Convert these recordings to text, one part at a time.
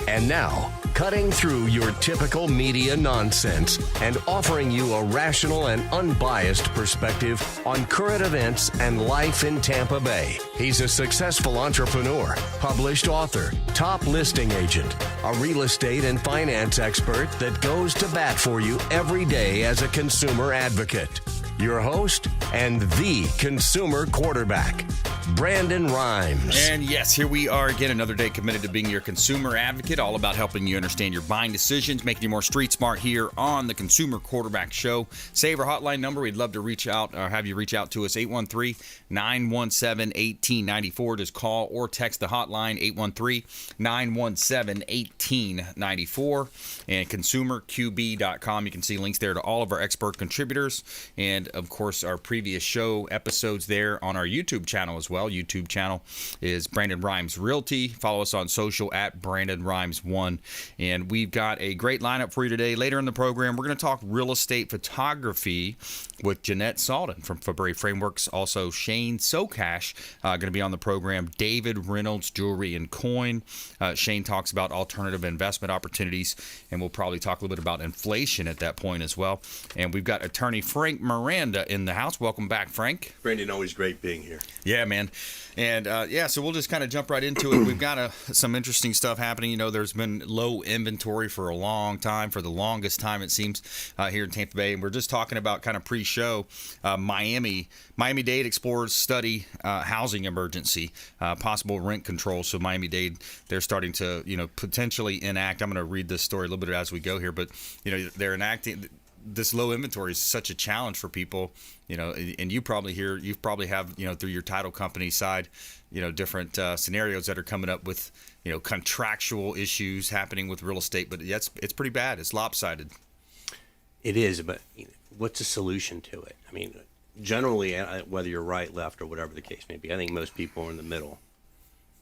And now, cutting through your typical media nonsense and offering you a rational and unbiased perspective on current events and life in Tampa Bay. He's a successful entrepreneur, published author, top listing agent, a real estate and finance expert that goes to bat for you every day as a consumer advocate. Your host and the consumer quarterback, Brandon Rhymes. And yes, here we are again, another day committed to being your consumer advocate, all about helping you understand your buying decisions, making you more street smart here on the Consumer Quarterback Show. Save our hotline number. We'd love to reach out or have you reach out to us, 813-917-1894. Just call or text the hotline, 813-917-1894. And consumerqb.com. You can see links there to all of our expert contributors and, of course, our previous show episodes there on our YouTube channel as well. YouTube channel is Brandon Rhymes Realty. Follow us on social at Brandon Rhymes 1. And we've got a great lineup for you today. Later in the program, we're going to talk real estate photography with Jeanette Salden from Fabry Frameworks. Also, Shane Socash going to be on the program. David Reynolds, Jewelry and Coin. Shane talks about alternative investment opportunities, and we'll probably talk a little bit about inflation at that point as well. And we've got attorney Frank Miranda in the house. Welcome back, Frank. Brandon, always great being here. Yeah, man. And so we'll just kind of jump right into it. We've got some interesting stuff happening. You know, there's been low inventory for a long time, for the longest time it seems, here in Tampa Bay. And we're just talking about kind of pre-show Miami-Dade explores study housing emergency, possible rent control. So Miami-Dade, they're starting to, potentially enact. I'm going to read this story a little bit as we go here, but they're enacting. This low inventory is such a challenge for people, and you probably have, through your title company side, different scenarios that are coming up with, contractual issues happening with real estate. But it's pretty bad. It's lopsided. It is, but what's the solution to it? I mean, generally, whether you're right, left, or whatever the case may be, I think most people are in the middle.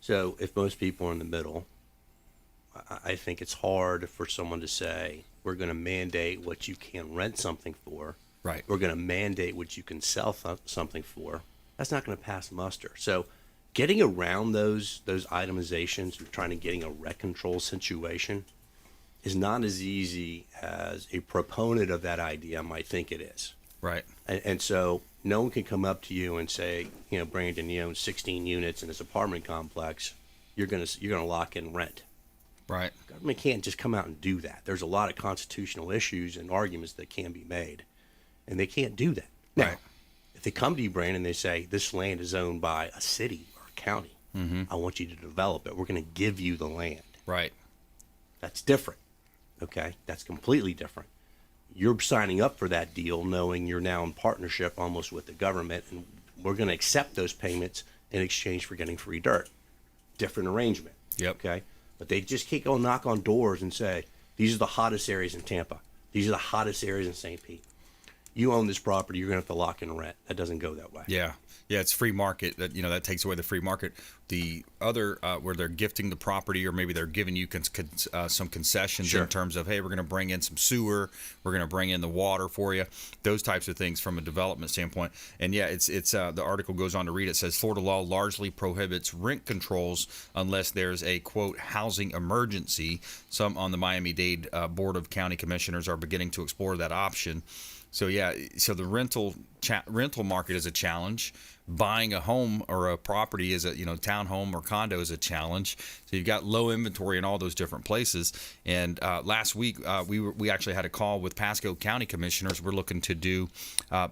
So if most people are in the middle, I think it's hard for someone to say, we're going to mandate what you can rent something for. Right. We're going to mandate what you can sell something for. That's not going to pass muster. So getting around those itemizations and trying to getting a rent control situation is not as easy as a proponent of that idea might think it is. Right. And so no one can come up to you and say, Brandon, you own 16 units in this apartment complex. You're going to lock in rent. Right. Government can't just come out and do that. There's a lot of constitutional issues and arguments that can be made, and they can't do that. Now, right. If they come to you, Brandon, and they say, this land is owned by a city or a county, I want you to develop it. We're going to give you the land. Right. That's different, okay? That's completely different. You're signing up for that deal knowing you're now in partnership almost with the government, and we're going to accept those payments in exchange for getting free dirt. Different arrangement. Yep. Okay? But they just can't go knock on doors and say, these are the hottest areas in Tampa. These are the hottest areas in St. Pete. You own this property, you're going to have to lock in rent. That doesn't go that way. Yeah. Yeah, it's free market. That takes away the free market. The other, where they're gifting the property, or maybe they're giving you some concessions Sure. in terms of, hey, we're going to bring in some sewer, we're going to bring in the water for you, those types of things from a development standpoint. And yeah, it's the article goes on to read. It says Florida law largely prohibits rent controls unless there's a quote housing emergency. Some on the Miami-Dade Board of County Commissioners are beginning to explore that option. So the rental market is a challenge. Buying a home or a property is a townhome or condo is a challenge. So you've got low inventory in all those different places. And last week we actually had a call with Pasco County Commissioners. We're looking to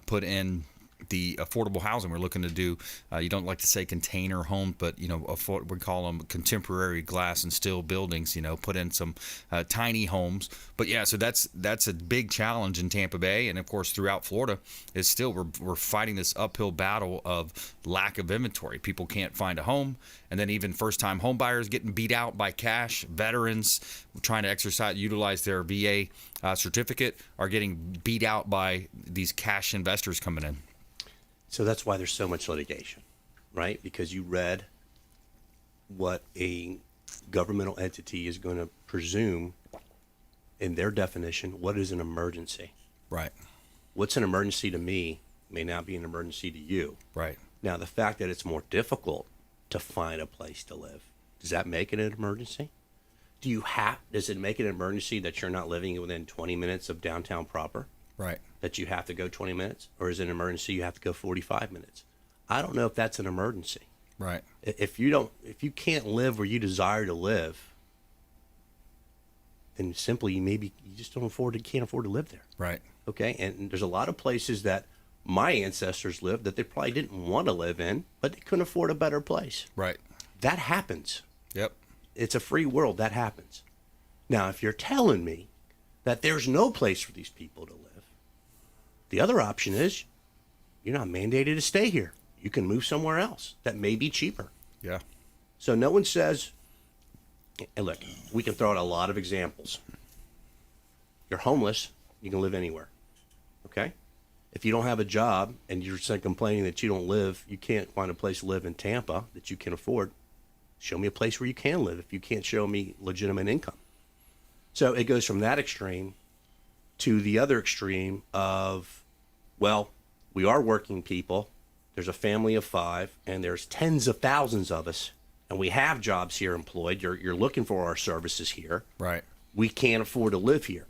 put in the affordable housing. We're looking to do, you don't like to say container homes, but, we call them contemporary glass and steel buildings, put in some tiny homes. But yeah, so that's a big challenge in Tampa Bay. And of course, throughout Florida is still, we're fighting this uphill battle of lack of inventory. People can't find a home. And then even first time home buyers getting beat out by cash, veterans trying to utilize their VA certificate are getting beat out by these cash investors coming in. So that's why there's so much litigation, right? Because you read what a governmental entity is going to presume in their definition, what is an emergency? Right. What's an emergency to me may not be an emergency to you. Right. Now, the fact that it's more difficult to find a place to live, does that make it an emergency? Does it make it an emergency that you're not living within 20 minutes of downtown proper? Right. That you have to go 20 minutes? Or is it an emergency you have to go 45 minutes? I don't know if that's an emergency. Right. If you can't live where you desire to live, then simply you just can't afford to live there. Right. Okay? And there's a lot of places that my ancestors lived that they probably didn't want to live in, but they couldn't afford a better place. Right. That happens. Yep. It's a free world. That happens. Now, if you're telling me that there's no place for these people to live, the other option is you're not mandated to stay here. You can move somewhere else that may be cheaper. Yeah. So no one says, and look, we can throw out a lot of examples. You're homeless, you can live anywhere. Okay? If you don't have a job and you're complaining that you can't find a place to live in Tampa that you can afford, show me a place where you can live if you can't show me legitimate income. So it goes from that extreme to the other extreme of, well, we are working people. There's a family of 5, and there's tens of thousands of us, and we have jobs here employed. You're looking for our services here. Right. We can't afford to live here.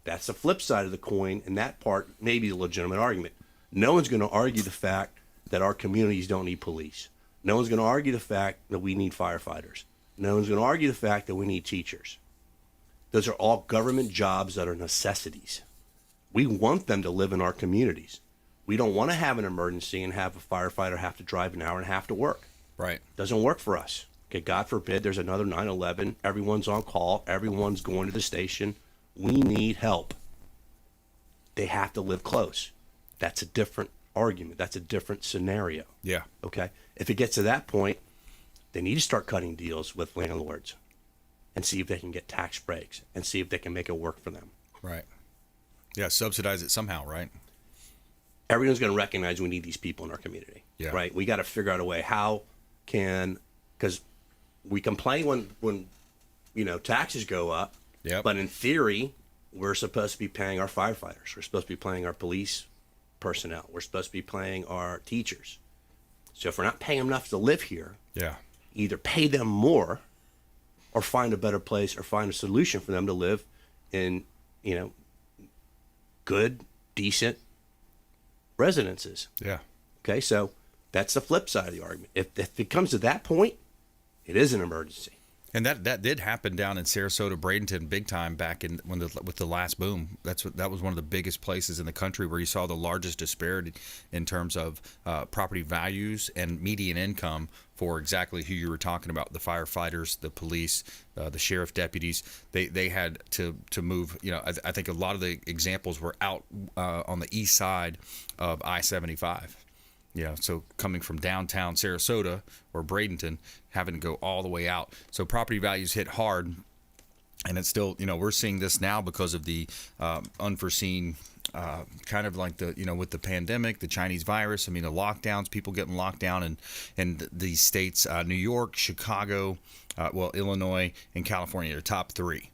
That's the flip side of the coin, and that part may be a legitimate argument. No one's going to argue the fact that our communities don't need police. No one's going to argue the fact that we need firefighters. No one's going to argue the fact that we need teachers. Those are all government jobs that are necessities. We want them to live in our communities. We don't want to have an emergency and have a firefighter have to drive an hour and a half to work. Right. Doesn't work for us. Okay, God forbid there's another 9/11. Everyone's on call. Everyone's going to the station. We need help. They have to live close. That's a different argument. That's a different scenario. Yeah. Okay? If it gets to that point, they need to start cutting deals with landlords and see if they can get tax breaks and see if they can make it work for them. Right. Yeah, subsidize it somehow, right? Everyone's going to recognize we need these people in our community. Yeah. Right? We got to figure out a way because we complain when taxes go up. Yep. But in theory, we're supposed to be paying our firefighters. We're supposed to be paying our police personnel. We're supposed to be paying our teachers. So if we're not paying them enough to live here, Yeah. either pay them more or find a better place or find a solution for them to live in, good, decent residences. Yeah. Okay, so that's the flip side of the argument. If it comes to that point, it is an emergency. And that did happen down in Sarasota, Bradenton, big time back in with the last boom. That was one of the biggest places in the country where you saw the largest disparity in terms of property values and median income for exactly who you were talking about: the firefighters, the police, the sheriff deputies. They had to move. I think a lot of the examples were out on the east side of I-75. So coming from downtown Sarasota or Bradenton, having to go all the way out. So property values hit hard, and it's still, we're seeing this now because of the unforeseen kind of like with the pandemic, the Chinese virus. I mean, the lockdowns, people getting locked down in these states, New York, Chicago, Illinois, and California are top 3.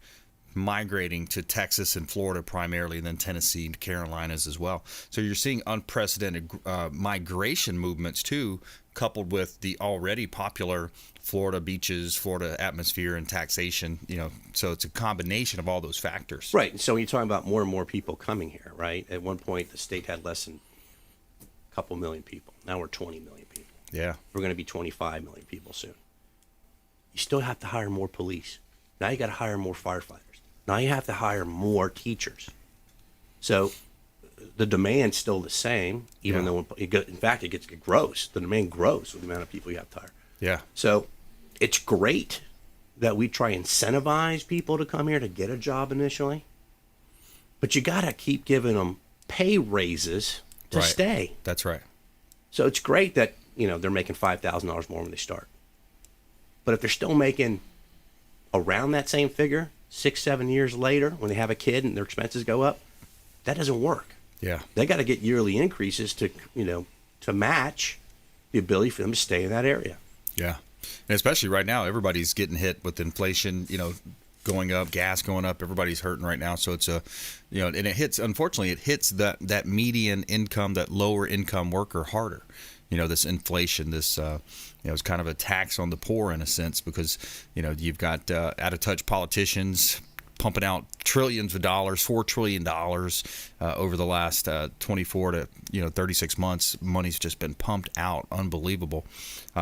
Migrating to Texas and Florida primarily, and then Tennessee and Carolinas as well. So you're seeing unprecedented migration movements too, coupled with the already popular Florida beaches, Florida atmosphere, and taxation. So it's a combination of all those factors. Right. And so when you're talking about more and more people coming here, right? At one point, the state had less than a couple million people. Now we're 20 million people. Yeah. We're going to be 25 million people soon. You still have to hire more police. Now you got to hire more firefighters. Now you have to hire more teachers. So the demand's still the same, even though it gets gross. The demand grows with the amount of people you have to hire. Yeah. So it's great that we try and incentivize people to come here to get a job initially, but you got to keep giving them pay raises to stay. That's right. So it's great that, they're making $5,000 more when they start. But if they're still making around that same figure 6-7 years later, when they have a kid and their expenses go up, that doesn't work. Yeah. They got to get yearly increases to match the ability for them to stay in that area. Yeah. And especially right now, everybody's getting hit with inflation, going up, gas going up. Everybody's hurting right now. So it's unfortunately, it hits that median income, that lower income worker harder. this inflation, this it's kind of a tax on the poor in a sense, because you've got out of touch politicians pumping out trillions of dollars, $4 trillion over the last 24 to 36 months. Money's just been pumped out, unbelievable.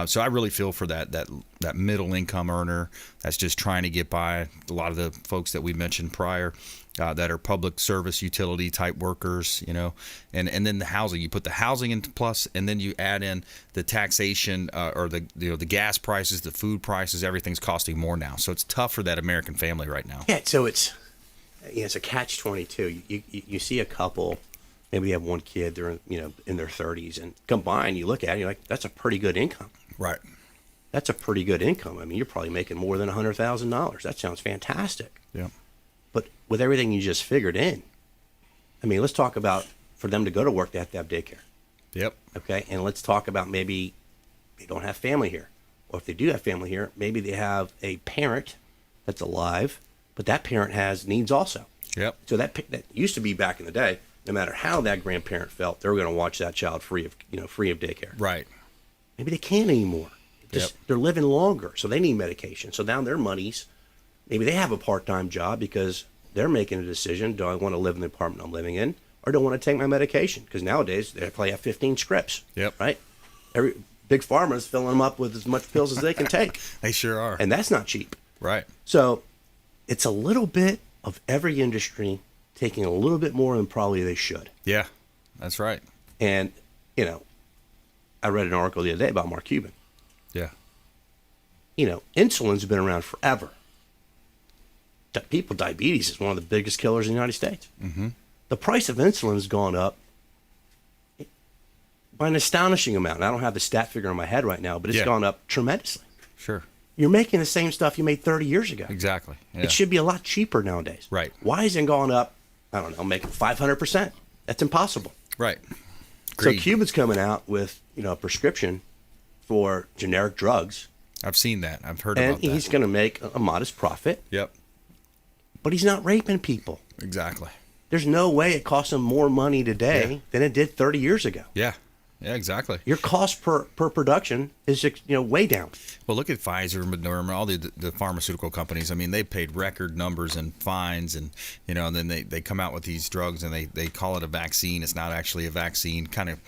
So I really feel for that middle income earner that's just trying to get by. A lot of the folks that we mentioned prior that are public service utility type workers, and then the housing. You put the housing into plus, and then you add in the taxation or the the gas prices, the food prices. Everything's costing more now, so it's tough for that American family right now. Yeah, so it's a catch-22. You see a couple, maybe they have one kid, they're in their 30s, and combined, you look at it, you're like, that's a pretty good income. Right. That's a pretty good income. I mean, you're probably making more than $100,000. That sounds fantastic. Yeah. But with everything you just figured in, I mean, let's talk about for them to go to work, they have to have daycare. Yep. Okay. And let's talk about maybe they don't have family here. Or if they do have family here, maybe they have a parent that's alive, but that parent has needs also. Yep. So that used to be back in the day, no matter how that grandparent felt, they were going to watch that child free of daycare. Right. Maybe they can't anymore. Yep. They're living longer, so they need medication. So now their money's, maybe they have a part-time job because they're making a decision, do I want to live in the apartment I'm living in, or do I want to take my medication? Because nowadays, they probably have 15 scripts. Yep. Right? Every big pharma's filling them up with as much pills as they can take. They sure are. And that's not cheap. Right. So it's a little bit of every industry taking a little bit more than probably they should. Yeah, that's right. And, I read an article the other day about Mark Cuban. Yeah. Insulin's been around forever. Diabetes is one of the biggest killers in the United States. Mm-hmm. The price of insulin has gone up by an astonishing amount. I don't have the stat figure in my head right now, but it's gone up tremendously. Sure. You're making the same stuff you made 30 years ago. Exactly. Yeah. It should be a lot cheaper nowadays. Right. Why is it going up, I don't know, making 500%? That's impossible. Right. So Cuban's coming out with, a prescription for generic drugs. I've seen that. I've heard about that. And he's going to make a modest profit. Yep. But he's not raping people. Exactly. There's no way it costs him more money today than it did 30 years ago. Yeah. Yeah, exactly. Your cost per production is way down. Well, look at Pfizer, Moderna, all the pharmaceutical companies. I mean, they paid record numbers and fines, and and then they come out with these drugs and they call it a vaccine. It's not actually a vaccine. Kind of,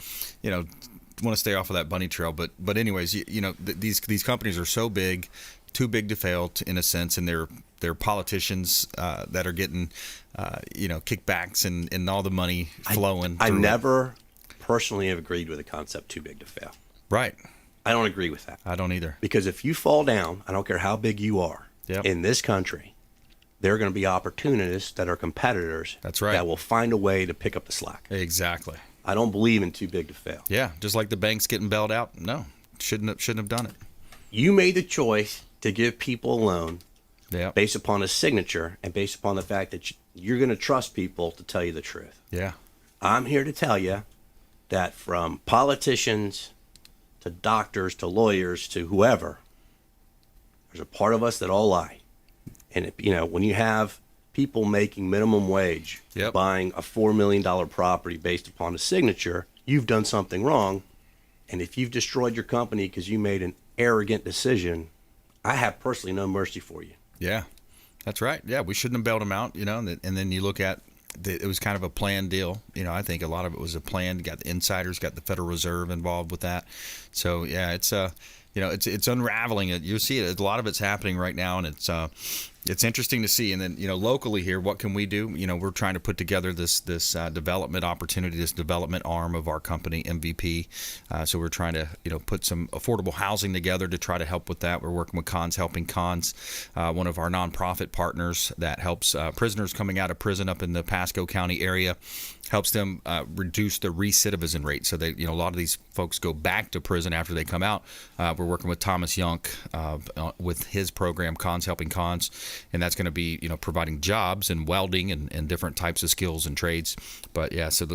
want to stay off of that bunny trail. But anyways, these companies are so big, too big to fail in a sense, and they're politicians that are getting kickbacks and all the money flowing. I never personally have agreed with the concept too big to fail. Right. I don't agree with that. I don't either. Because if you fall down, I don't care how big you are, in this country, there are going to be opportunists that are competitors. That's right. That will find a way to pick up the slack. Exactly. I don't believe in too big to fail. Yeah, just like the banks getting bailed out. No, shouldn't have done it. You made the choice to give people a loan based upon a signature and based upon the fact that you're going to trust people to tell you the truth. Yeah. I'm here to tell you that from politicians to doctors to lawyers to whoever, there's a part of us that all lie. And when you have people making minimum wage, buying a $4 million property based upon a signature, you've done something wrong. And if you've destroyed your company because you made an arrogant decision, I have personally no mercy for you. Yeah, that's right. Yeah, we shouldn't have bailed them out, and then you look at it was kind of a planned deal. I think a lot of it was a plan. Got the insiders, got the Federal Reserve involved with that. So yeah, it's it's unraveling. You see it. A lot of it's happening right now, and it's interesting to see. And then locally here, what can we do? We're trying to put together this development opportunity, this development arm of our company, MVP. So we're trying to put some affordable housing together to try to help with that. We're working with Cons Helping Cons, one of our nonprofit partners that helps prisoners coming out of prison up in the Pasco County area. Helps them reduce the recidivism rate. So they, a lot of these folks go back to prison after they come out. We're working with Thomas Younk with his program, Cons Helping Cons, and that's going to be, providing jobs and welding and different types of skills and trades. But yeah, so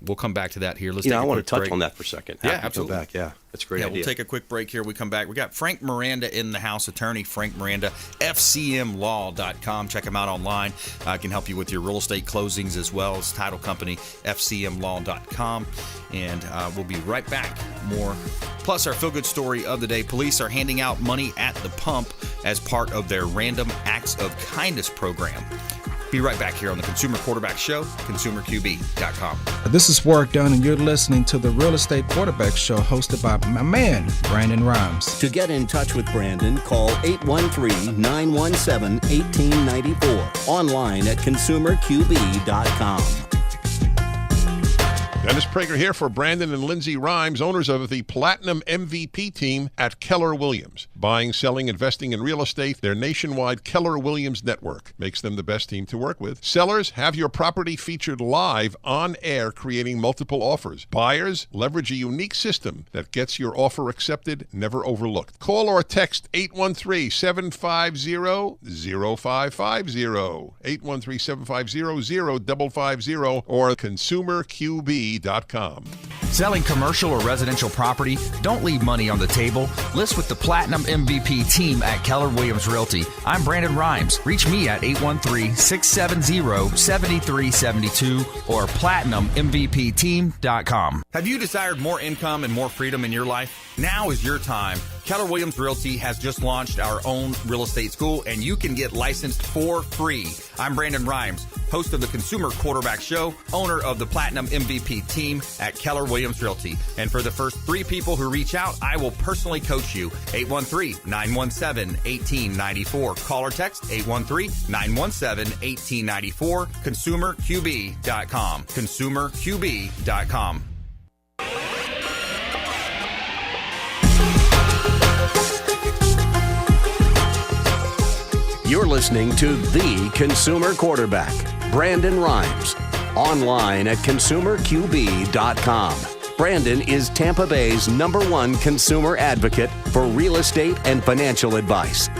we'll come back to that here. Let's. I want to touch on that for a second. Yeah, absolutely. Back, yeah. That's a great Yeah, idea. we'll take a quick break here. We come back. We got Frank Miranda in the house, attorney Frank Miranda, fcmlaw.com. Check him out online. Can help you with your real estate closings as well as title company, fcmlaw.com. And we'll be right back. More. Plus, our feel-good story of the day. Police are handing out money at the pump as part of their Random Acts of Kindness program. Be right back here on the Consumer Quarterback Show, consumerqb.com. This is Warwick Dunn, and you're listening to the Real Estate Quarterback Show hosted by my man, Brandon Rhymes. To get in touch with Brandon, call 813-917-1894. Online at consumerqb.com. Dennis Prager here for Brandon and Lindsay Rhymes, owners of the Platinum MVP team at Keller Williams. Buying, selling, investing in real estate, their nationwide Keller Williams network makes them the best team to work with. Sellers, have your property featured live on air, creating multiple offers. Buyers, leverage a unique system that gets your offer accepted, never overlooked. Call or text 813-750-0550, 813-750-0550, or consumerqb.com. Selling commercial or residential property? Don't leave money on the table. List with the Platinum MVP team at Keller Williams Realty. I'm Brandon Rhymes. Reach me at 813-670-7372 or platinummvpteam.com. Have you desired more income and more freedom in your life? Now is your time. Keller Williams Realty has just launched our own real estate school, and you can get licensed for free. I'm Brandon Rhymes, host of the Consumer Quarterback Show, owner of the Platinum MVP team at Keller Williams Realty. And for the first 3 people who reach out, I will personally coach you. 813-917-1894. Call or text 813-917-1894. ConsumerQB.com. ConsumerQB.com. You're listening to The Consumer Quarterback, Brandon Rhymes. Online at consumerqb.com. Brandon is Tampa Bay's #1 consumer advocate for real estate and financial advice.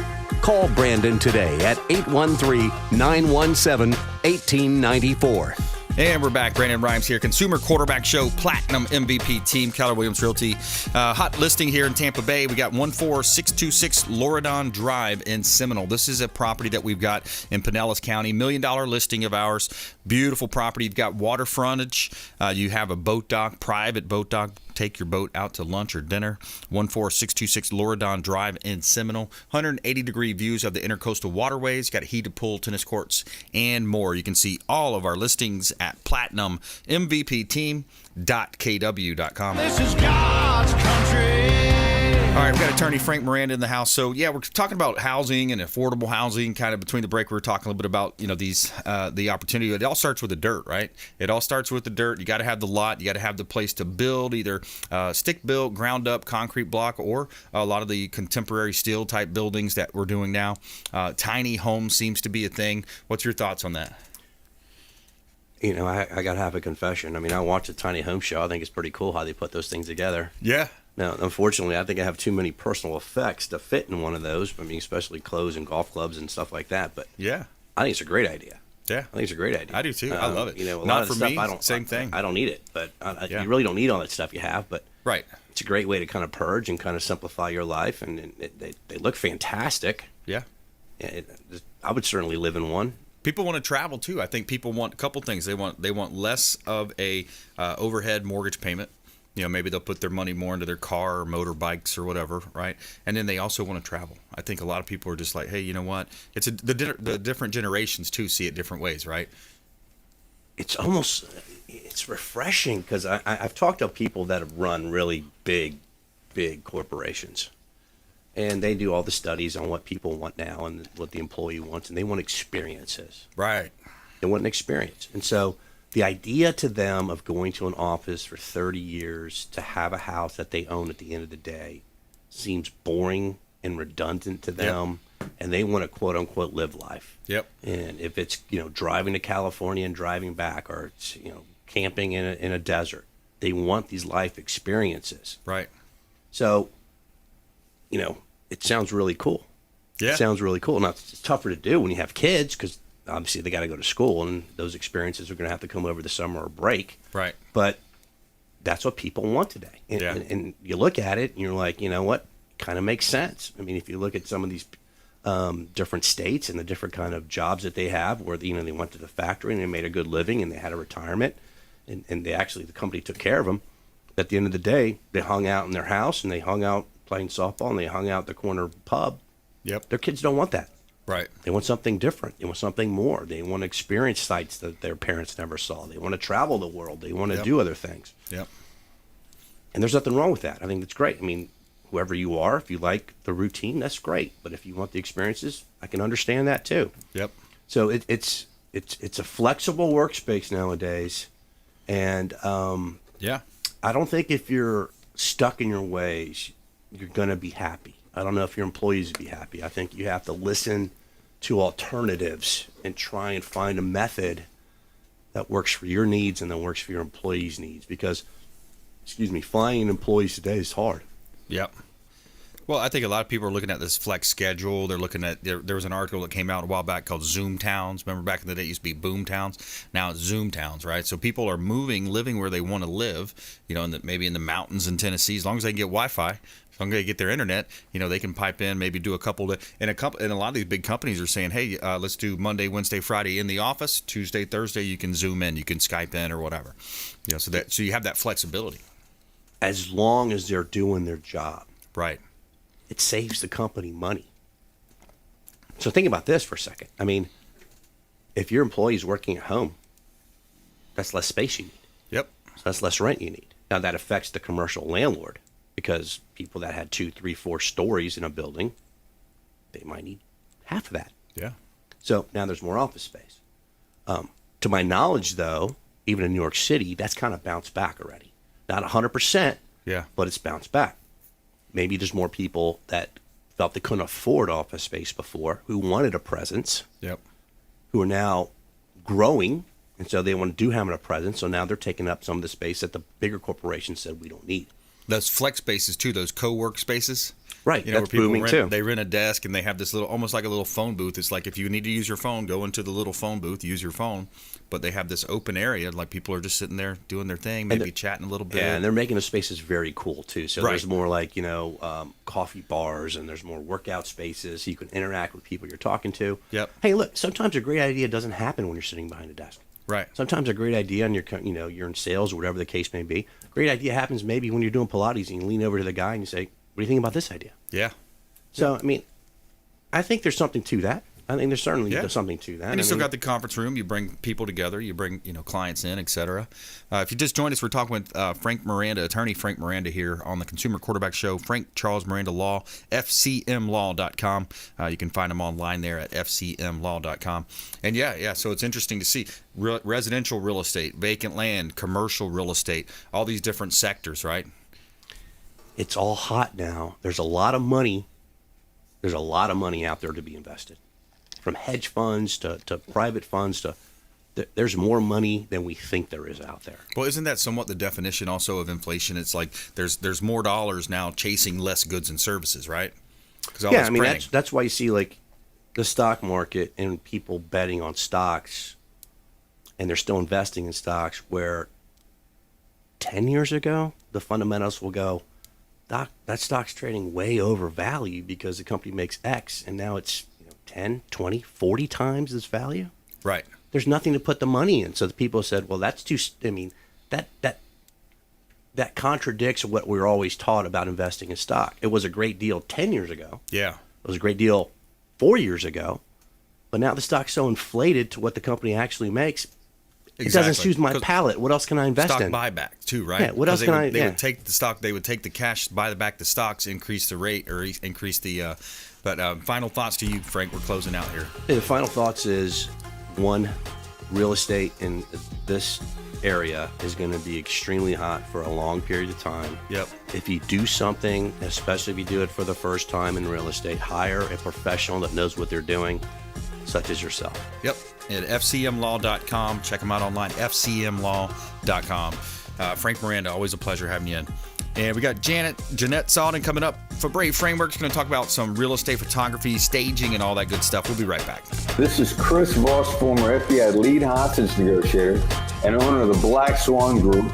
Call Brandon today at 813-917-1894. And we're back. Brandon Rhymes here. Consumer Quarterback Show, Platinum MVP team, Keller Williams Realty. Hot listing here in Tampa Bay. We got 14626 Loredon Drive in Seminole. This is a property that we've got in Pinellas County. $1 million listing of ours. Beautiful property. You've got water frontage. You have a boat dock, private boat dock. Take your boat out to lunch or dinner. 14626 Loredon Drive in Seminole. 180-degree views of the intercoastal waterways. Got a heated pool, tennis courts, and more. You can see all of our listings at platinummvpteam.kw.com. This is God's country. All right, we've got attorney Frank Miranda in the house. So, yeah, we're talking about housing and affordable housing. Kind of between the break, we were talking a little bit about, these the opportunity. It all starts with the dirt, right? It all starts with the dirt. You got to have the lot. You got to have the place to build, either stick built, ground up, concrete block, or a lot of the contemporary steel type buildings that we're doing now. Tiny homes seems to be a thing. What's your thoughts on that? I got to have a confession. I mean, I watched a tiny home show. I think it's pretty cool how they put those things together. Yeah. Now, unfortunately, I think I have too many personal effects to fit in one of those. I mean, especially clothes and golf clubs and stuff like that. But yeah, I think it's a great idea. Yeah, I think it's a great idea. I do too. I love it. A Not lot of for the stuff me. I don't. Same thing. I don't need it, but Yeah. you really don't need all that stuff you have. But right, it's a great way to kind of purge and kind of simplify your life, and they look fantastic. Yeah, I would certainly live in one. People want to travel too. I think people want a couple things. They want less of a overhead mortgage payment. Maybe they'll put their money more into their car or motorbikes or whatever, right? And then they also want to travel. I think a lot of people are just like, hey, you know what? It's the different generations too see it different ways, right? It's refreshing because I've talked to people that have run really big corporations, and they do all the studies on what people want now and what the employee wants, and they want experiences. Right. They want an experience, and so the idea to them of going to an office for 30 years to have a house that they own at the end of the day seems boring and redundant to them. Yep. And they want to quote unquote live life. Yep. And if it's, driving to California and driving back, or it's, camping in a desert, they want these life experiences. Right. So, it sounds really cool. Yeah. It sounds really cool. Now, it's tougher to do when you have kids because obviously they got to go to school, and those experiences are going to have to come over the summer or break. Right. But that's what people want today. And, Yeah. and you look at it and you're like, you know what, kind of makes sense. I mean, if you look at some of these different states and the different kind of jobs that they have where, you know, they went to the factory and they made a good living and they had a retirement and they actually, the company took care of them. At the end of the day, they hung out in their house and they hung out playing softball and they hung out at the corner pub. Yep. Their kids don't want that. Right. They want something different. They want something more. They want to experience sites that their parents never saw. They want to travel the world. They want to do other things. Yep. And there's nothing wrong with that. I think that's great. I mean, whoever you are, if you like the routine, that's great. But if you want the experiences, I can understand that too. Yep. So it's a flexible workspace nowadays, and Yeah. I don't think if you're stuck in your ways, you're going to be happy. I don't know if your employees will be happy. I think you have to listen to alternatives and try and find a method that works for your needs and that works for your employees' needs. Because, finding employees today is hard. Yep. Well, I think a lot of people are looking at this flex schedule. They're looking at there was an article that came out a while back called Zoom Towns. Remember back in the day it used to be Boom Towns. Now it's Zoom Towns, right? So people are living where they want to live, you know, maybe in the mountains in Tennessee, as long as they can get Wi-Fi. As long as they get their internet, you know, they can pipe in, maybe do a couple of, and a lot of these big companies are saying, hey, let's do Monday, Wednesday, Friday in the office. Tuesday, Thursday, you can Zoom in, you can Skype in or whatever. You know, so you have that flexibility. As long as they're doing their job. Right. It saves the company money. So think about this for a second. I mean, if your employee is working at home, that's less space you need. Yep. So that's less rent you need. Now that affects the commercial landlord because people that had 2, 3, 4 stories in a building, they might need half of that. Yeah. So now there's more office space. To my knowledge, though, even in New York City, that's kind of bounced back already. Not 100%, Yeah. but it's bounced back. Maybe there's more people that felt they couldn't afford office space before, who wanted a presence, Yep. who are now growing, and so they do have a presence. So now they're taking up some of the space that the bigger corporations said we don't need. Those flex spaces too, those co-work spaces. Right, You know, that's where people booming rent, too. They rent a desk and they have this little, almost like a little phone booth. It's like if you need to use your phone, go into the little phone booth, use your phone. But they have this open area, like people are just sitting there doing their thing, maybe chatting a little bit. Yeah, and they're making the spaces very cool too. So Right. there's more like, coffee bars, and there's more workout spaces. So you can interact with people you're talking to. Yep. Hey, look, sometimes a great idea doesn't happen when you're sitting behind a desk. Right. Sometimes a great idea, and you're in sales or whatever the case may be. Great idea happens maybe when you're doing Pilates and you lean over to the guy and you say, "What do you think about this idea?" Yeah. So I mean, I think there's something to that. I think there's certainly something to that. And you still got the conference room. You bring people together. You bring clients in, etc. If you just joined us, we're talking with Frank Miranda, attorney Frank Miranda here on the Consumer Quarterback Show. Frank Charles Miranda Law, FCMLaw.com. You can find him online there at FCMLaw.com. And yeah. So it's interesting to see residential real estate, vacant land, commercial real estate, all these different sectors, right? It's all hot now. There's a lot of money. There's a lot of money out there to be invested. From hedge funds to private funds there's more money than we think there is out there. Well, isn't that somewhat the definition also of inflation? It's like there's more dollars now chasing less goods and services, right? Yeah, I mean that's why you see like the stock market and people betting on stocks, and they're still investing in stocks where 10 years ago the fundamentals will go, that stock's trading way over value because the company makes X, and now it's 10, 20, 40 times its value. Right. There's nothing to put the money in. So the people said, well, that's too, I mean, that contradicts what we were always taught about investing in stock. It was a great deal 10 years ago. Yeah. It was a great deal 4 years ago. But now the stock's so inflated to what the company actually makes, it doesn't suit my palate. What else can I invest in? Stock buyback too, right? Yeah, what else can I? They would take the stock. They would take the cash, buy back the stocks, increase the rate, or increase the. But final thoughts to you, Frank. We're closing out here. The final thoughts is, one, real estate in this area is going to be extremely hot for a long period of time. Yep. If you do something, especially if you do it for the first time in real estate, hire a professional that knows what they're doing, such as yourself. Yep. At FCMLaw.com. Check them out online, FCMLaw.com. Frank Miranda, always a pleasure having you in. And we got Jeanette Salden coming up for Brave Frameworks. Going to talk about some real estate photography, staging, and all that good stuff. We'll be right back. This is Chris Voss, former FBI lead hostage negotiator and owner of the Black Swan Group.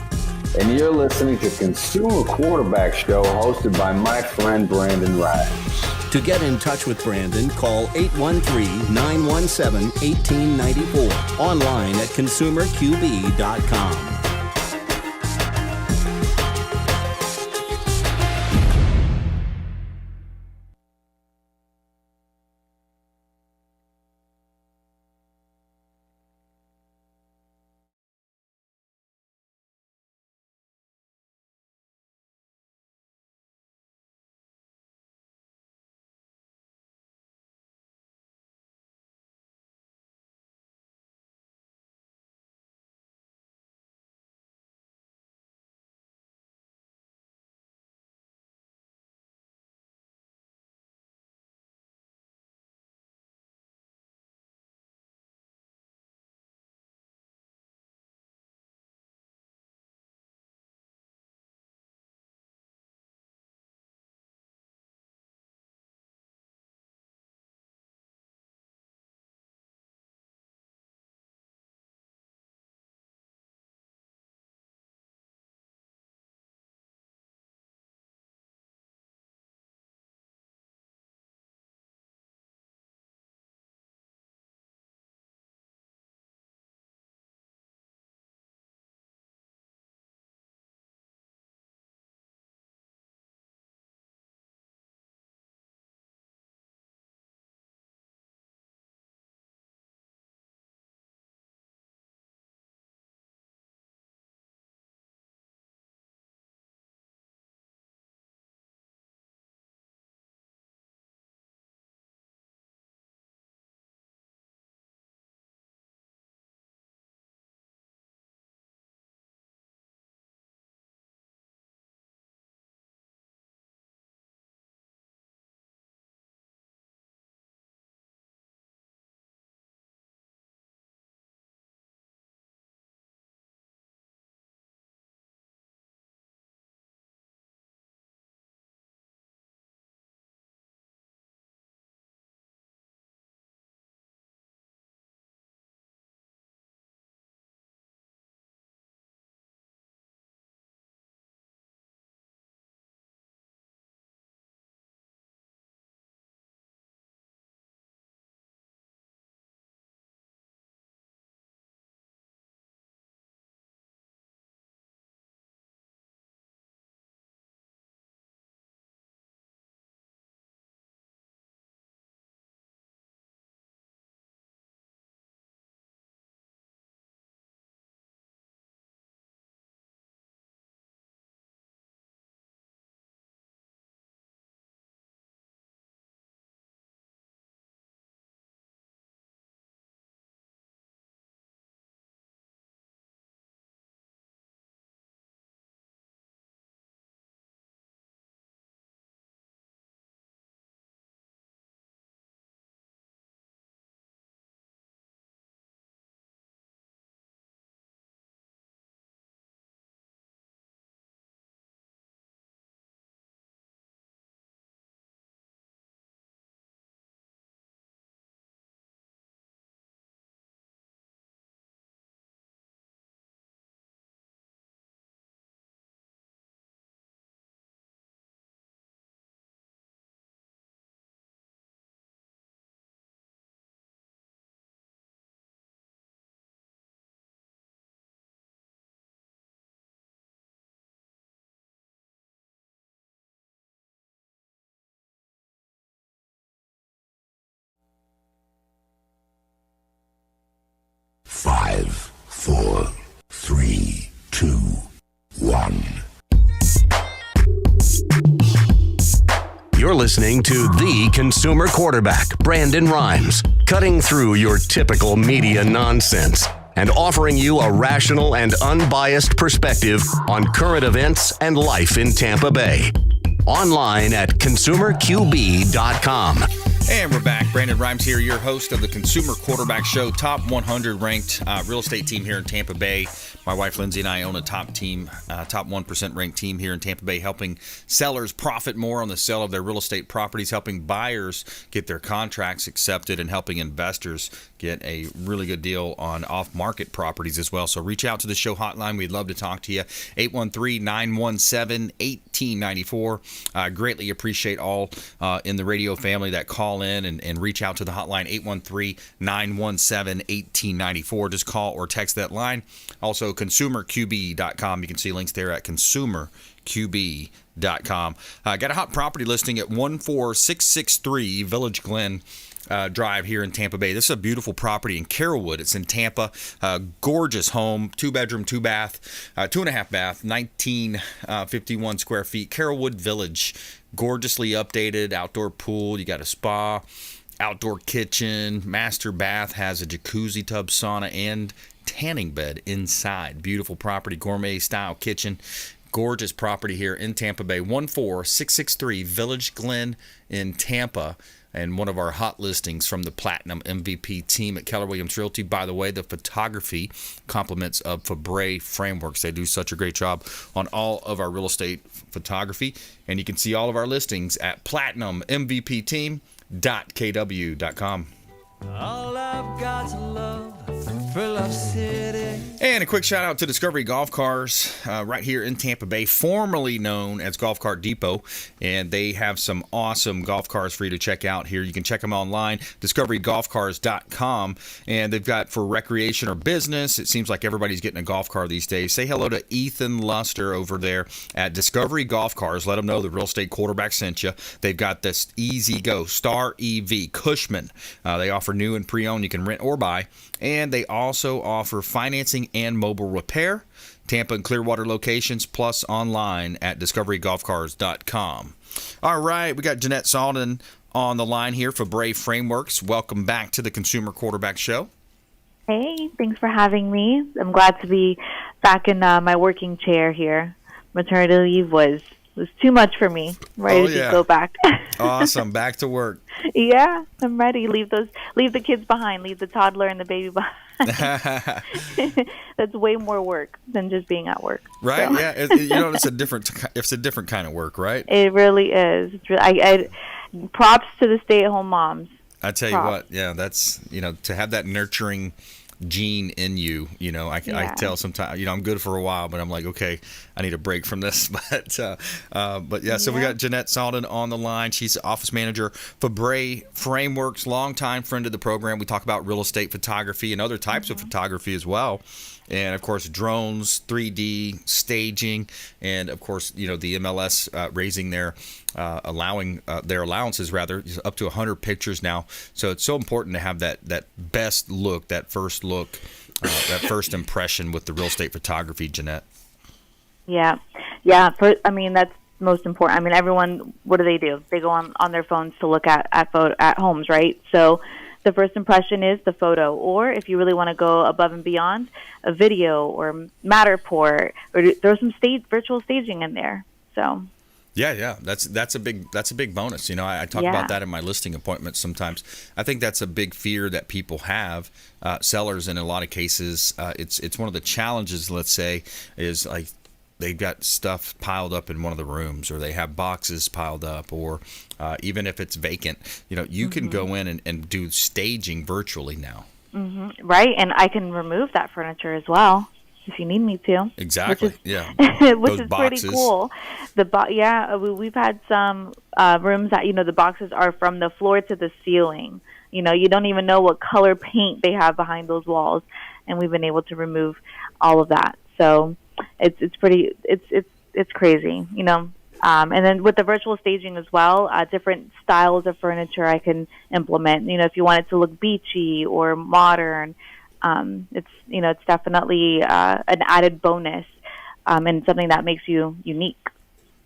and you're listening to Consumer Quarterback Show hosted by my friend Brandon Rhymes. To get in touch with Brandon, call 813-917-1894. Online at consumerqb.com. Five, four, three, two, one. You're listening to the Consumer Quarterback, Brandon Rhymes, cutting through your typical media nonsense and offering you a rational and unbiased perspective on current events and life in Tampa Bay. Online at consumerqb.com. And we're back. Brandon Rhymes here, your host of the Consumer Quarterback Show, top 100 ranked real estate team here in Tampa Bay. My wife Lindsay and I own a top 1% ranked team here in Tampa Bay, helping sellers profit more on the sale of their real estate properties, helping buyers get their contracts accepted, and helping investors get a really good deal on off-market properties as well. So reach out to the show hotline. We'd love to talk to you. 813-917-1894. I greatly appreciate all in the radio family that call in and reach out to the hotline, 813-917-1894. Just call or text that line. Also, consumerqb.com. You can see links there at consumerqb.com. Got a hot property listing at 14663 Village Glen Drive here in Tampa Bay. This is a beautiful property in Carrollwood. It's in Tampa. Gorgeous home, 2-bedroom, 2-bath, 2.5 bath, 1951 square feet. Carrollwood Village, gorgeously updated, outdoor pool. You got a spa, outdoor kitchen, master bath, has a jacuzzi tub, sauna, and tanning bed inside. Beautiful property, gourmet style kitchen. Gorgeous property here in Tampa Bay. 14663 Village Glen in Tampa. And one of our hot listings from the Platinum MVP team at Keller Williams Realty. By the way, the photography compliments of Fabre Frameworks. They do such a great job on all of our real estate photography. And you can see all of our listings at platinummvpteam.kw.com. All I've got's love for Love City. And a quick shout out to Discovery Golf Cars right here in Tampa Bay, formerly known as Golf Cart Depot. And they have some awesome golf cars for you to check out here. You can check them online, discoverygolfcars.com. And they've got for recreation or business. It seems like everybody's getting a golf car these days. Say hello to Ethan Luster over there at Discovery Golf Cars. Let them know the real estate quarterback sent you. They've got this Easy Go Star EV Cushman. They offer new and pre-owned. You can rent or buy. And they also offer financing and mobile repair. Tampa and Clearwater locations, plus online at discoverygolfcars.com. All right, we got Jeanette Salden on the line here for Brave Frameworks. Welcome back to the Consumer Quarterback Show. Hey, thanks for having me. I'm glad to be back in my working chair here. Maternity leave was too much for me. Ready to go back. Awesome. Back to work. Yeah, I'm ready. Leave the kids behind. Leave the toddler and the baby behind. That's way more work than just being at work. Right? So. Yeah. It's a different kind of work, right? It really is. I props to the stay-at-home moms. I tell you what. Yeah, that's to have that nurturing gene in you. I tell sometimes, I'm good for a while, but I'm like, okay, I need a break from this. But yeah, so we got Jeanette Salden on the line. She's the office manager for Bray Frameworks, longtime friend of the program. We talk about real estate photography and other types of photography as well. And, of course, drones, 3D, staging, and, of course, the MLS raising allowing their allowances, rather, up to 100 pictures now. So it's so important to have that best look, that first look, that first impression with the real estate photography, Jeanette. Yeah. That's most important. Everyone, what do? They go on their phones to look at homes, right? So the first impression is the photo, or if you really want to go above and beyond, a video or Matterport, or throw some virtual staging in there. So. Yeah, that's a big bonus. I talk about that in my listing appointments sometimes. I think that's a big fear that people have, sellers in a lot of cases. It's one of the challenges. Let's say is like they've got stuff piled up in one of the rooms, or they have boxes piled up, or even if it's vacant, you can go in and do staging virtually now. Mm-hmm. Right, and I can remove that furniture as well if you need me to. Exactly. Which is pretty cool. We've had some rooms that the boxes are from the floor to the ceiling. You don't even know what color paint they have behind those walls, and we've been able to remove all of that. So it's pretty it's crazy, and then with the virtual staging as well, different styles of furniture I can implement. If you want it to look beachy or modern, it's definitely an added bonus, and something that makes you unique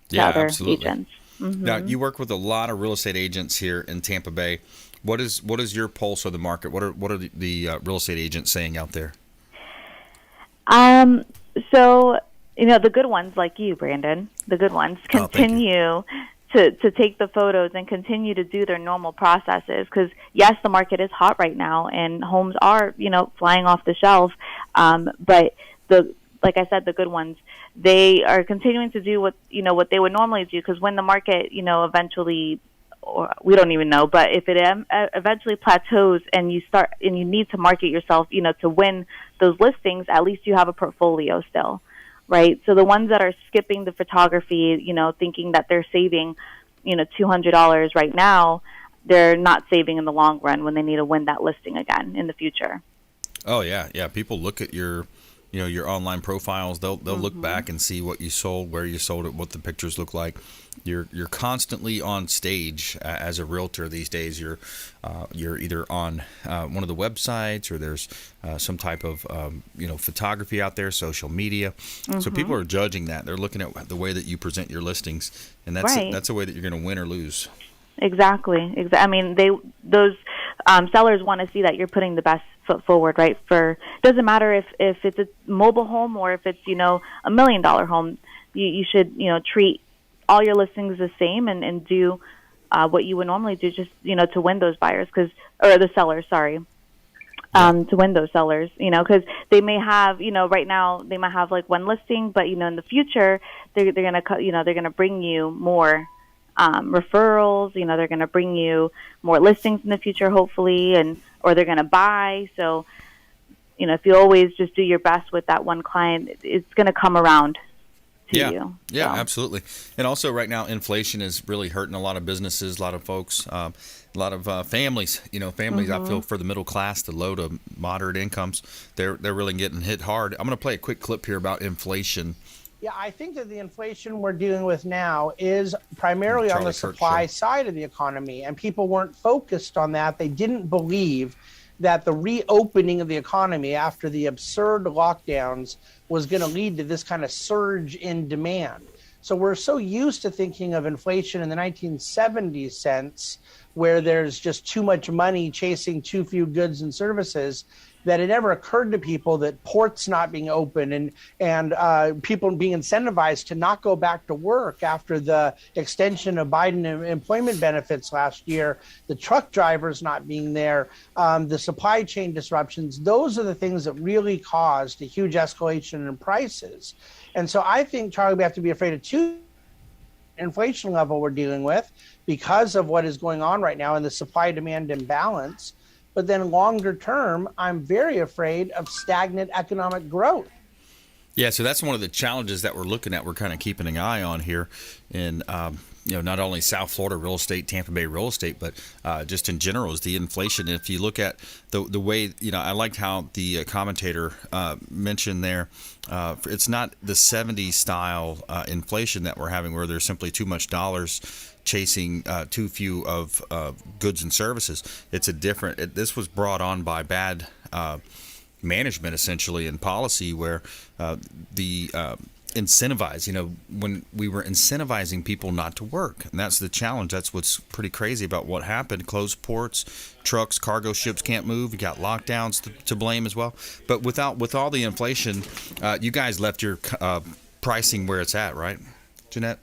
to other agents. Mm-hmm. Now, you work with a lot of real estate agents here in Tampa Bay. What is your pulse of the market? What are the real estate agents saying out there? So, the good ones like you, Brandon, the good ones continue to take the photos and continue to do their normal processes. Because yes, the market is hot right now, and homes are, flying off the shelf. But like I said, the good ones, they are continuing to do what they would normally do. Because when the market, eventually, or we don't even know, but if it eventually plateaus and you need to market yourself, to win those listings, at least you have a portfolio still. Right. So the ones that are skipping the photography, thinking that they're saving, $200 right now, they're not saving in the long run when they need to win that listing again in the future. Oh yeah. Yeah. People look at your online profiles. They'll look back and see what you sold, where you sold it, what the pictures look like. You're constantly on stage as a realtor these days. You're either on one of the websites, or there's some type of photography out there, social media. So people are judging that. They're looking at the way that you present your listings, and that's a way that you're going to win or lose. Exactly. I mean, those sellers want to see that you're putting the best foot forward, right? Doesn't matter if it's a mobile home or if it's $1 million home. You should treat all your listings the same and do what you would normally do, just to win those buyers, to win those sellers, because they may have, right now they might have like one listing, but in the future they're gonna bring you more referrals. They're gonna bring you more listings in the future, hopefully, or they're gonna buy. So if you always just do your best with that one client, it's gonna come around to you. Yeah, absolutely. And also right now, inflation is really hurting a lot of businesses, a lot of folks, a lot of families. I feel for the middle class, the low to moderate incomes, they're really getting hit hard. I'm going to play a quick clip here about inflation. Yeah, I think that the inflation we're dealing with now is primarily on the supply side of the economy, and people weren't focused on that. They didn't believe that the reopening of the economy after the absurd lockdowns was going to lead to this kind of surge in demand. So we're so used to thinking of inflation in the 1970s sense, where there's just too much money chasing too few goods and services, that it never occurred to people that ports not being open and people being incentivized to not go back to work after the extension of Biden employment benefits last year, the truck drivers not being there, the supply chain disruptions. Those are the things that really caused a huge escalation in prices. And so I think, Charlie, we have to be afraid of two inflation level we're dealing with because of what is going on right now in the supply-demand imbalance. But then longer term, I'm very afraid of stagnant economic growth. Yeah, so that's one of the challenges that we're looking at. We're kind of keeping an eye on here in, not only South Florida real estate, Tampa Bay real estate, but just in general is the inflation. If you look at the way, I liked how the commentator mentioned there, it's not the 70s style inflation that we're having where there's simply too much dollars chasing too few of goods and services. It's this was brought on by bad management, essentially, in policy, where the incentivize, when we were incentivizing people not to work. And that's the challenge. That's what's pretty crazy about what happened. Closed ports, trucks, cargo ships can't move. You got lockdowns to blame as well. But with all the inflation, you guys left your pricing where it's at, right, Jeanette?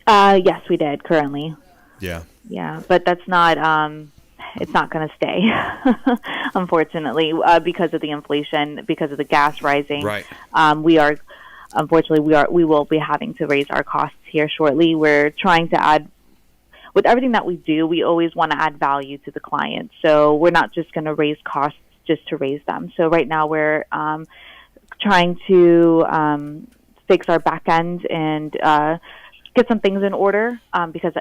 Yes, we did currently. Yeah. Yeah, but that's not, it's not going to stay, unfortunately, because of the inflation, because of the gas rising. Right. We will be having to raise our costs here shortly. We're trying to add, with everything that we do, we always want to add value to the client. So we're not just going to raise costs just to raise them. So right now we're trying to fix our back end and get some things in order because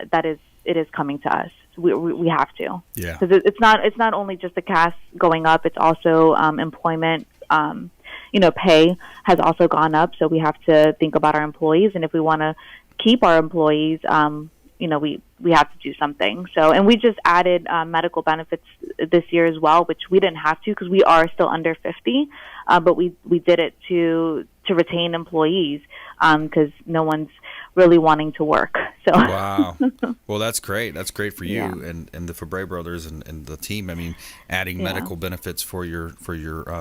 it is coming to us. We have to. Yeah. Because it's not only just the gas going up; it's also employment. Pay has also gone up, so we have to think about our employees, and if we want to keep our employees, we have to do something. So, and we just added medical benefits this year as well, which we didn't have to because we are still under 50, but we did it to retain employees because no one's really wanting to work. So wow. Well, that's great. That's great for you Yeah. and the Fabre brothers and the team. I mean, adding medical benefits for your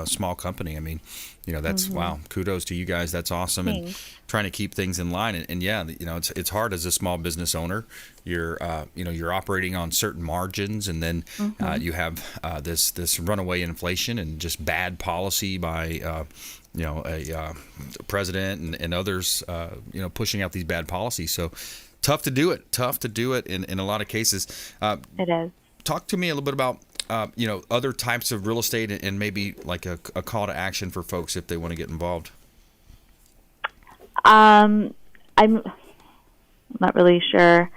small company. I mean, that's wow. Kudos to you guys. That's awesome. Thanks. And trying to keep things in line. And yeah, it's hard as a small business owner. You're you're operating on certain margins, and then you have this runaway inflation and just bad policy by a president and others pushing out these bad policies. So tough to do it in a lot of cases. It is. Talk to me a little bit about other types of real estate and maybe like a call to action for folks if they want to get involved. I'm not really sure. I'm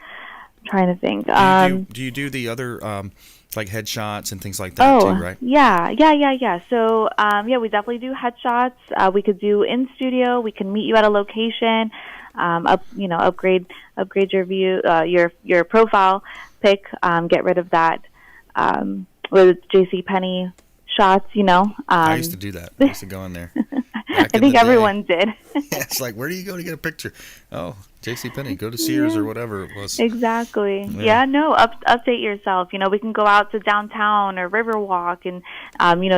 trying to think. Do you do the other like headshots and things like that too, right? Yeah. So we definitely do headshots. We could do in studio. We can meet you at a location. Upgrade your view, your profile pic. Get rid of that with JCPenney shots. I used to do that. I used to go in there. I think everyone did. It's like, where do you go to get a picture? Oh, JCPenney. Go to Sears or whatever it was. Exactly. Yeah. Update yourself. We can go out to downtown or Riverwalk, and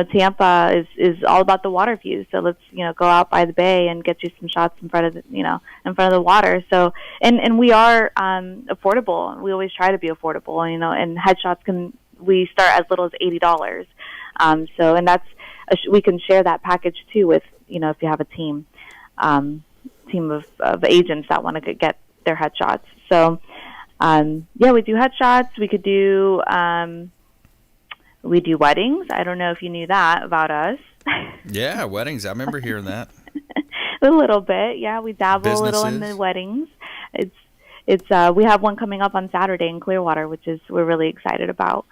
Tampa is all about the water views. So let's go out by the bay and get you some shots in front of the water. So and we are affordable. We always try to be affordable. And headshots we start as little as $80. So and that's we can share that package too with if you have a team of agents that want to get their headshots. So we do headshots. We could do we do weddings. I don't know if you knew that about us. Yeah, weddings. I remember hearing that. A little bit. Yeah, we dabble a little in the weddings. It's we have one coming up on Saturday in Clearwater, which we're really excited about.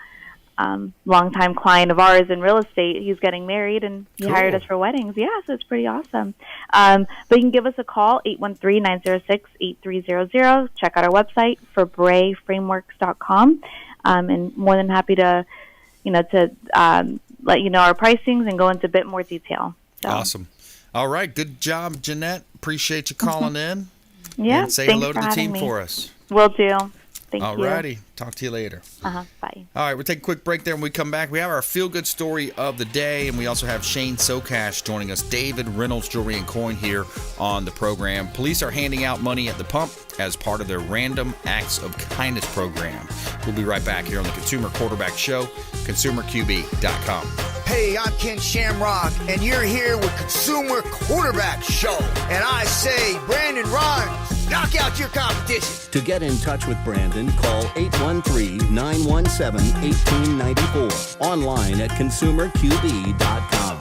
Longtime client of ours in real estate. He's getting married, and he hired us for weddings. Yeah, so it's pretty awesome. But you can give us a call, 813-906-8300. Check out our website, FabreFrameworks.com, and more than happy to, let you know our pricings and go into a bit more detail. So. Awesome. All right, good job, Jeanette. Appreciate you calling in. Yeah, and say hello to the team for us. Will do. Thank you. All righty. Talk to you later. Bye. All right, we'll take a quick break there. When we come back, we have our feel-good story of the day, and we also have Shane Socash joining us, David Reynolds Jewelry and Coin here on the program. Police are handing out money at the pump as part of their Random Acts of Kindness program. We'll be right back here on the Consumer Quarterback Show, ConsumerQB.com. Hey, I'm Ken Shamrock, and you're here with Consumer Quarterback Show. And I say, Brandon Rhymes, knock out your competition. To get in touch with Brandon, call 813-917-1894. Online at ConsumerQB.com.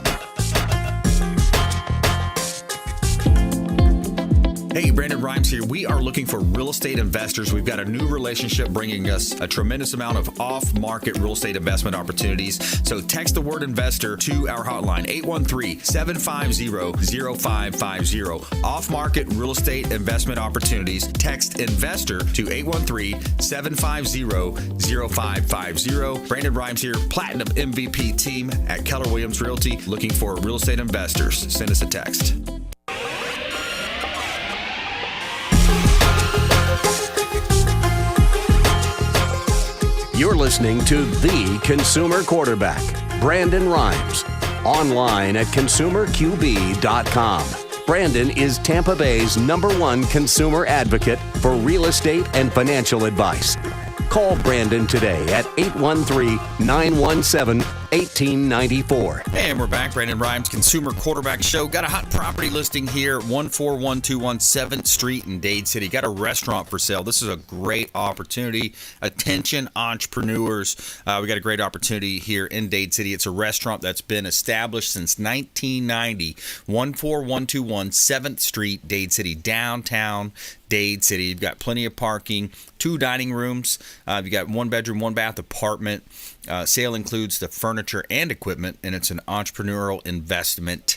Hey, Brandon Rhymes here. We are looking for real estate investors. We've got a new relationship bringing us a tremendous amount of off-market real estate investment opportunities. So text the word investor to our hotline, 813-750-0550. Off-market real estate investment opportunities. Text investor to 813-750-0550. Brandon Rhymes here, Platinum MVP team at Keller Williams Realty, looking for real estate investors. Send us a text. You're listening to The Consumer Quarterback, Brandon Rhymes, online at ConsumerQB.com. Brandon is Tampa Bay's #1 consumer advocate for real estate and financial advice. Call Brandon today at 813-917-1894. And we're back. Brandon Rhymes, Consumer Quarterback Show. Got a hot property listing here, 14121 7th Street in Dade City. Got a restaurant for sale. This is a great opportunity. Attention, entrepreneurs. We got a great opportunity here in Dade City. It's a restaurant that's been established since 1990. 14121 7th Street, Dade City, downtown Dade City. You've got plenty of parking, 2 dining rooms. You've got 1-bedroom, 1-bath apartment. Sale includes the furniture and equipment, and it's an entrepreneurial investment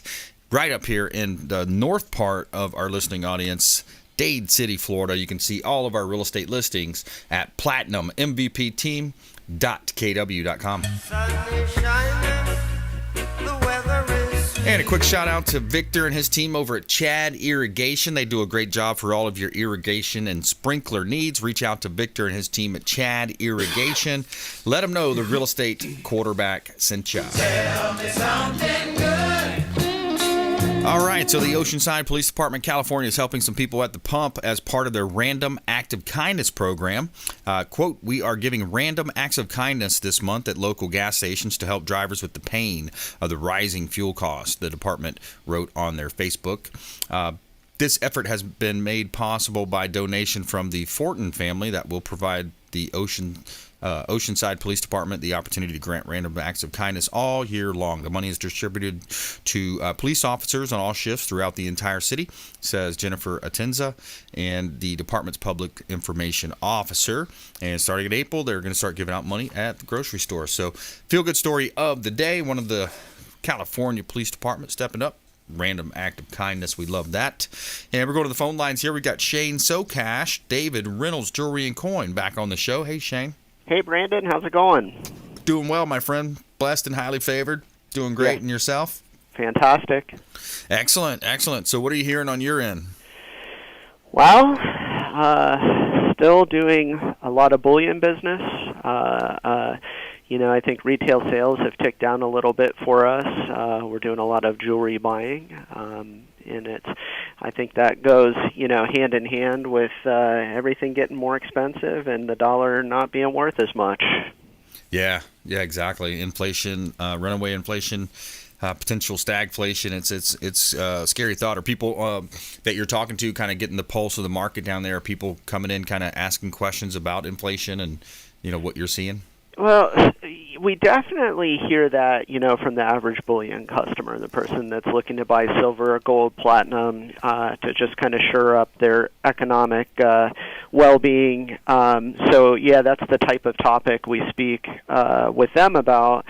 right up here in the north part of our listening audience, Dade City, Florida. You can see all of our real estate listings at platinummvpteam.kw.com. Sun is shining, the weather is And a quick shout out to Victor and his team over at Chad Irrigation. They do a great job for all of your irrigation and sprinkler needs. Reach out to Victor and his team at Chad Irrigation. Let them know the real estate quarterback sent you. Tell me something good. All right, so the Oceanside Police Department, California, is helping some people at the pump as part of their Random Act of Kindness program. Quote, we are giving random acts of kindness this month at local gas stations to help drivers with the pain of the rising fuel costs, the department wrote on their Facebook. This effort has been made possible by donation from the Fortin family that will provide the Oceanside Police Department the opportunity to grant random acts of kindness all year long. The money is distributed to police officers on all shifts throughout the entire city, says Jennifer Atenza, and the department's public information officer. And starting in April, they're going to start giving out money at the grocery store. So, feel-good story of the day. One of the California Police Department stepping up. Random act of kindness. We love that. And we're going to the phone lines here. We got Shane Socash, David Reynolds, Jewelry and Coin back on the show. Hey, Shane. Hey, Brandon. How's it going? Doing well, my friend. Blessed and highly favored. Doing great. And yourself? Fantastic. Excellent. Excellent. So what are you hearing on your end? Well, still doing a lot of bullion business. I think retail sales have ticked down a little bit for us. We're doing a lot of jewelry buying, and I think that goes, hand in hand with everything getting more expensive and the dollar not being worth as much. Yeah, exactly. Inflation, runaway inflation, potential stagflation. It's a scary thought. Are people that you're talking to kind of getting the pulse of the market down there? Are people coming in kind of asking questions about inflation and what you're seeing? Well, we definitely hear that, from the average bullion customer, the person that's looking to buy silver, gold, platinum, to just kind of shore up their economic well-being. So, that's the type of topic we speak with them about.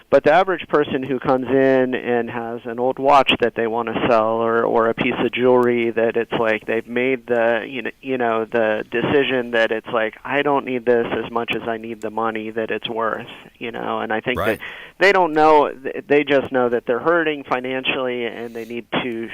But the average person who comes in and has an old watch that they want to sell, or a piece of jewelry that it's like they've made the the decision that it's like, I don't need this as much as I need the money that it's worth, and I think that they don't know, they just know that they're hurting financially and they need to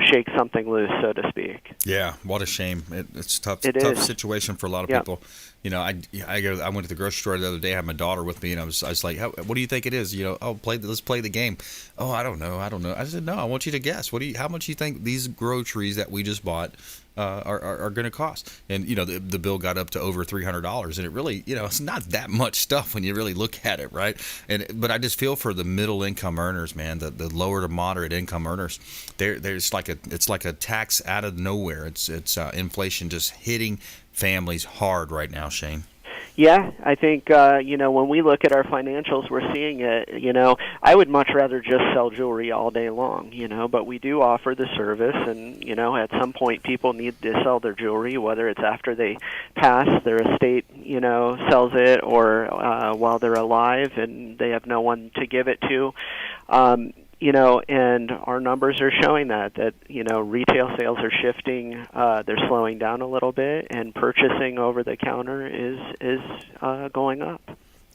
shake something loose, so to speak. Yeah, what a shame. It's tough. It tough is. situation for a lot of people. I went to the grocery store the other day. I had my daughter with me, and I was like, what do you think it is? Let's play the game. Oh, I don't know. I said, no, I want you to guess. How much do you think these groceries that we just bought are going to cost? And the bill got up to over $300, and it really, it's not that much stuff when you really look at it, right? But I just feel for the middle income earners, man, the lower to moderate income earners. It's like a tax out of nowhere. It's inflation just hitting families hard right now, Shane. Yeah, I think, when we look at our financials, we're seeing it. I would much rather just sell jewelry all day long, but we do offer the service, and, at some point people need to sell their jewelry, whether it's after they pass, their estate, sells it, or while they're alive and they have no one to give it to. And our numbers are showing that retail sales are shifting, they're slowing down a little bit, and purchasing over the counter is going up.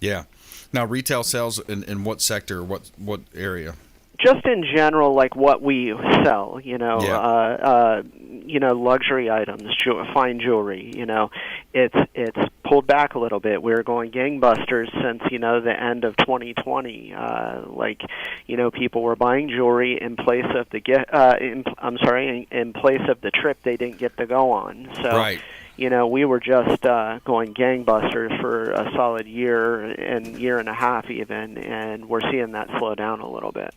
Yeah. Now, retail sales in what sector, what area? Just in general, like what we sell, luxury items, fine jewelry, it's pulled back a little bit. We were going gangbusters since, the end of 2020. People were buying jewelry in place of the in place of the trip they didn't get to go on. So, right. We were just going gangbusters for a solid year and a half even, and we're seeing that slow down a little bit.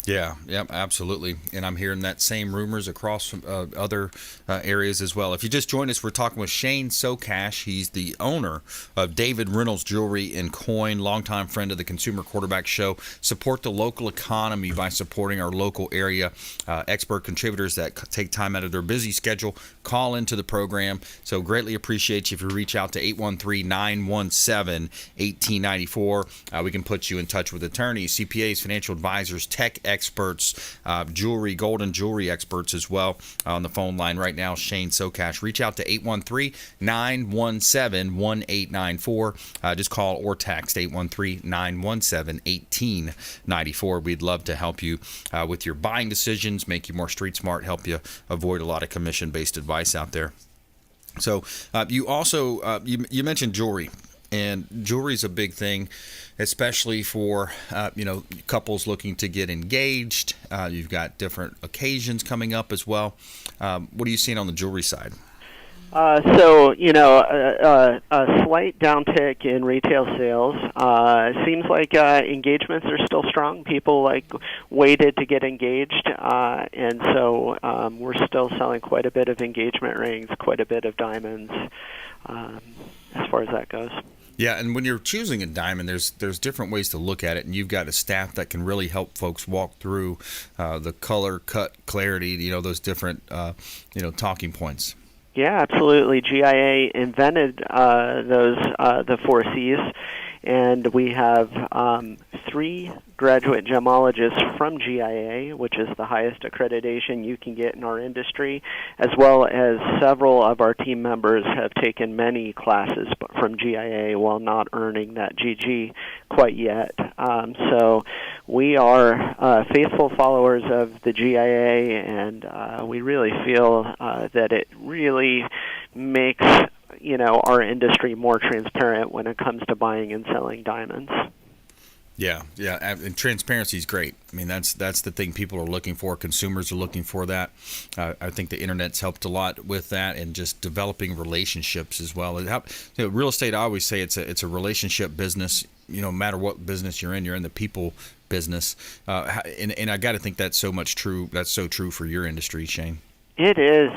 Yeah, absolutely. And I'm hearing that same rumors across other areas as well. If you just joined us, we're talking with Shane Socash. He's the owner of David Reynolds Jewelry and Coin, longtime friend of the Consumer Quarterback Show. Support the local economy by supporting our local area expert contributors that take time out of their busy schedule, call into the program. So greatly appreciate you if you reach out to 813-917-1894. We can put you in touch with attorneys, CPAs, financial advisors, tech experts, experts, jewelry, gold and jewelry experts as well. On the phone line right now, Shane Socash. Reach out to 813-917-1894. Just call or text 813-917-1894. We'd love to help you with your buying decisions, make you more street smart, help you avoid a lot of commission-based advice out there. So you also you mentioned jewelry, and jewelry is a big thing, especially for couples looking to get engaged. You've got different occasions coming up as well. What are you seeing on the jewelry side? A slight downtick in retail sales. Seems like engagements are still strong. People waited to get engaged, and so we're still selling quite a bit of engagement rings, quite a bit of diamonds, as far as that goes. Yeah, and when you're choosing a diamond, there's different ways to look at it, and you've got a staff that can really help folks walk through the color, cut, clarity, those different talking points. Yeah, absolutely. GIA invented the 4 C's, and we have 3 graduate gemologists from GIA, which is the highest accreditation you can get in our industry, as well as several of our team members have taken many classes from GIA while not earning that GG quite yet. So we are faithful followers of the GIA, and we really feel that it really makes our industry more transparent when it comes to buying and selling diamonds. Yeah, and transparency is great. I mean, that's the thing people are looking for. Consumers are looking for that. I think the internet's helped a lot with that, and just developing relationships as well. Real estate, I always say it's a relationship business. No matter what business you're in the people business, and I got to think that's so true for your industry, Shane. It is,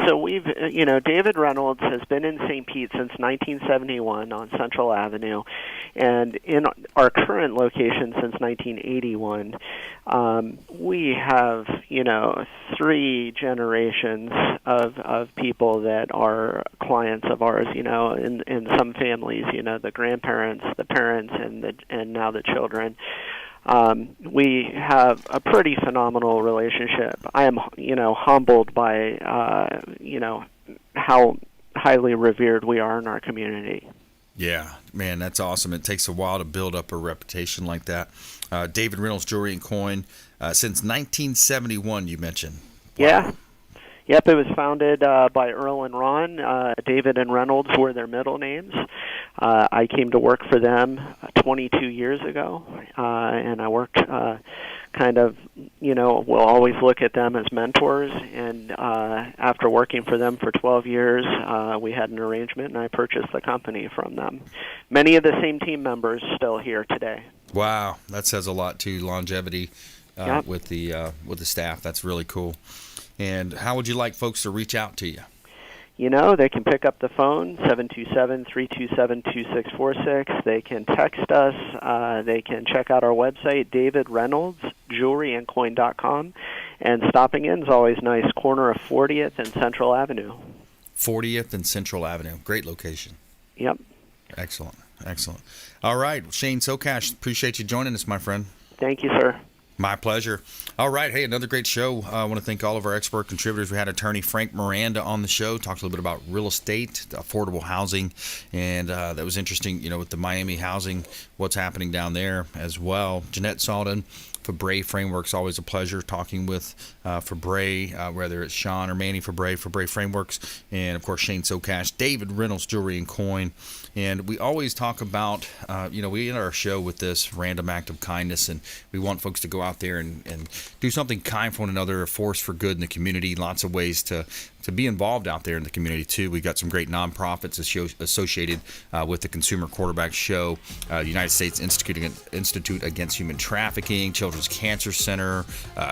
so we've, David Reynolds has been in St. Pete since 1971 on Central Avenue, and in our current location since 1981. We have, 3 generations of people that are clients of ours, in some families, the grandparents, the parents, and now the children. We have a pretty phenomenal relationship. I am, humbled by, how highly revered we are in our community. Yeah, man, that's awesome. It takes a while to build up a reputation like that. David Reynolds Jewelry and Coin, since 1971, you mentioned. Wow. Yeah. Yep, it was founded by Earl and Ron. David and Reynolds were their middle names. I came to work for them 22 years ago, and I worked we'll always look at them as mentors. And after working for them for 12 years, we had an arrangement, and I purchased the company from them. Many of the same team members still here today. Wow, that says a lot too. Longevity Yep. with the staff. That's really cool. And how would you like folks to reach out to you? They can pick up the phone, 727-327-2646. They can text us. They can check out our website, davidreynoldsjewelryandcoin.com. And stopping in is always nice, corner of 40th and Central Avenue. 40th and Central Avenue. Great location. Yep. Excellent. All right, Shane Socash, appreciate you joining us, my friend. Thank you, sir. My pleasure. All right. Hey, another great show. I want to thank all of our expert contributors. We had attorney Frank Miranda on the show, talked a little bit about real estate, affordable housing, and that was interesting, with the Miami housing, what's happening down there as well. Jeanette Salden, Fabre Frameworks, always a pleasure talking with Fabre, whether it's Sean or Manny Fabre Frameworks, and of course Shane Socash, David Reynolds Jewelry and Coin. And we always talk about, we end our show with this random act of kindness, and we want folks to go out there and do something kind for one another, a force for good in the community. Lots of ways to be involved out there in the community too. We've got some great nonprofits associated with the Consumer Quarterback Show, United States Institute Against Human Trafficking, Children's Cancer Center,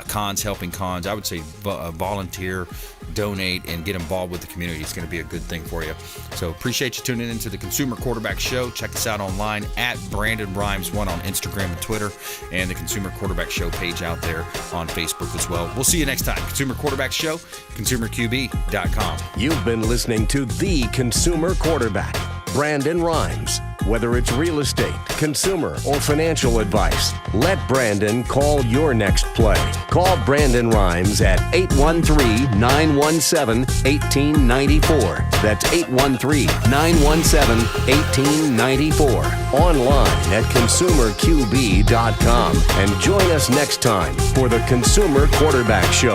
Cons Helping Cons. I would say volunteer, donate, and get involved with the community. It's going to be a good thing for you. So appreciate you tuning into the Consumer Quarterback Show. Check us out online at Brandon Rhymes 1 on Instagram and Twitter, and the Consumer Quarterback Show page out there on Facebook as well. We'll see you next time. Consumer Quarterback Show, consumerqb.com. You've been listening to The Consumer Quarterback, Brandon Rhymes. Whether it's real estate, consumer, or financial advice, let Brandon call your next play. Call Brandon Rhymes at 813-917-1894. That's 813-917-1894. Online at consumerqb.com. And join us next time for the Consumer Quarterback Show.